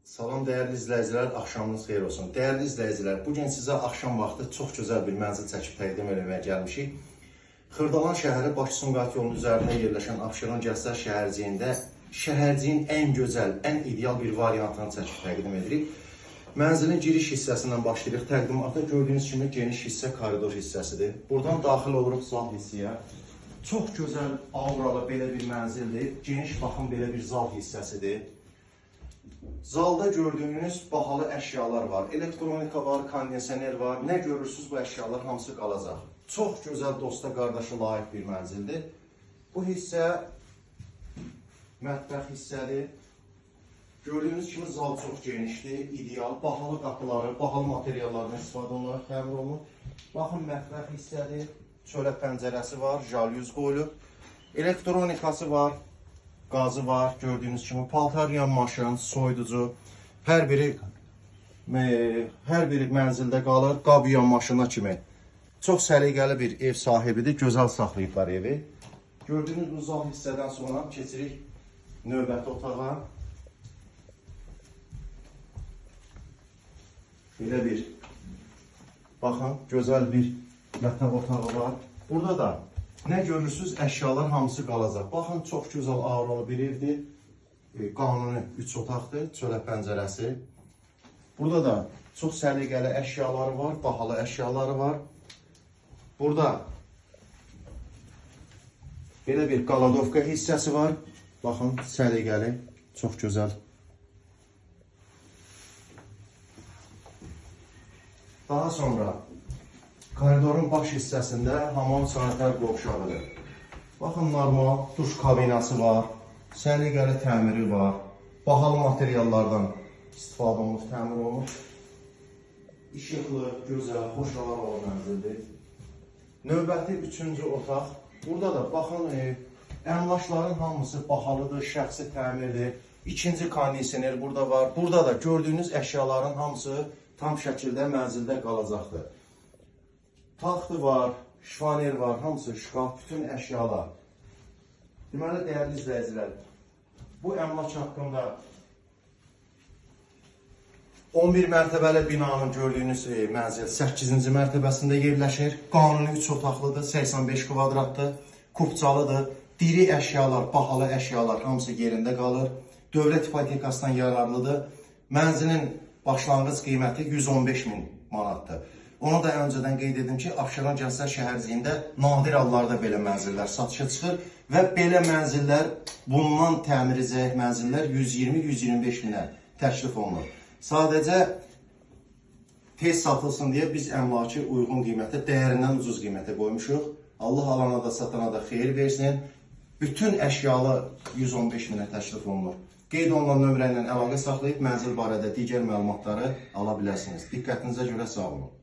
Salam dəyərli izləyicilər, axşamınız xeyir olsun. Dəyərli izləyicilər, bugün sizə axşam vaxtı çox gözəl bir mənzil çəkib təqdim etməyə gəlmişik. Xırdalan şəhəri Bakı-Sumqayıt yolunun üzərində yerləşən Abşeron Gənclər şəhərciyində şəhərciyin ən gözəl, ən ideal bir variantını çəkib təqdim edirik. Mənzilin giriş hissəsindən başlayırıq. Təqdimatda gördüyünüz kimi geniş hissə koridor hissəsidir. Buradan daxil oluruq zal hissəyə. Çox gözəl auralı belə bir mənzildir. Geniş baxım belə bir zal hissəsidir. Zalda gördüyünüz bahalı əşyalar var. Elektronika var, kondisioner var. Nə görürsünüz bu əşyalar hamısı qalacaq. Çox gözəl dosta, qardaşa layiq bir mənzildir. Bu hissə mətbəx hissədir. Gördüyünüz kimi zal çox genişdir, ideal. Bahalı qapıları, bahalı materiallardan istifadə olunaraq təmir olunur. Baxın, mətbəx hissədir. Çörək pəncərəsi var, jalyuz qoyulub. Elektronikası var. Qazı var, gördüyünüz kimi paltar yanmaşın, soyuducu, hər biri mənzildə qalır, qab yanmaşına kimi. Çox səliqəli bir ev sahibidir, gözəl saxlayıblar evi. Gördüyünüz bu zal hissədən sonra keçirik növbəti otağa. Belə bir, baxın, gözəl bir yataq otağı var. Burada da nə görürsünüz, əşyalar hamısı qalacaq. Baxın, çox gözəl auralı bir evdir. Qanuni 3 otaqdır, çörək pəncərəsi. Burada da çox səliqəli əşyaları var, bahalı əşyaları var. Burada belə bir qaladovka hissəsi var. Baxın, səliqəli, çox gözəl. Daha sonra koridorun baş hissəsində hamam sanitar qovşağıdır. Baxın, normal duş kabinası var, səliqəli təmiri var, bahalı materiallardan istifadə olunur, təmir olunur. İşıqlı, gözəl, xoş hava olan mənzildir. Növbəti 3-cü otaq. Burada da baxın, əmlakların hamısı bahalıdır, şəxsi təmirdir. İkinci kondisioner burada var. Burada da gördüyünüz əşyaların hamısı tam şəkildə mənzildə qalacaqdır. Taxtı var, şifaner var, hamısı şkaf, bütün əşyalar. Deməli, dəyərli izləyicilər, bu əmlak haqqında 11 mərtəbəli binanın gördüyünüz mənzil 8-ci mərtəbəsində yerləşir. Qanuni 3 otaqlıdır, 85 kvadratdır, kubcalıdır. Diri əşyalar, bahalı əşyalar hamısı yerində qalır. Dövlət ipotekasından yararlıdır. Mənzilin başlanğıc qiyməti 115 min manatdır. Onu da öncədən qeyd edim ki, Abşeron Gənclər şəhərciyində nadir hallarda belə mənzillər satışa çıxır və belə mənzillər, bundan təmir edəcək mənzillər 120-125 minə təklif olunur. Sadəcə tez satılsın deyə biz əmlakı uyğun qiymətə, dəyərindən ucuz qiymətə qoymuşuq. Allah alana da satana da xeyir versin. Bütün əşyalı 115 minə təklif olunur. Qeyd olunan nömrə ilə əlaqə saxlayıb mənzil barədə digər məlumatları ala bilərsiniz. Diqqətinizə görə sağ olun.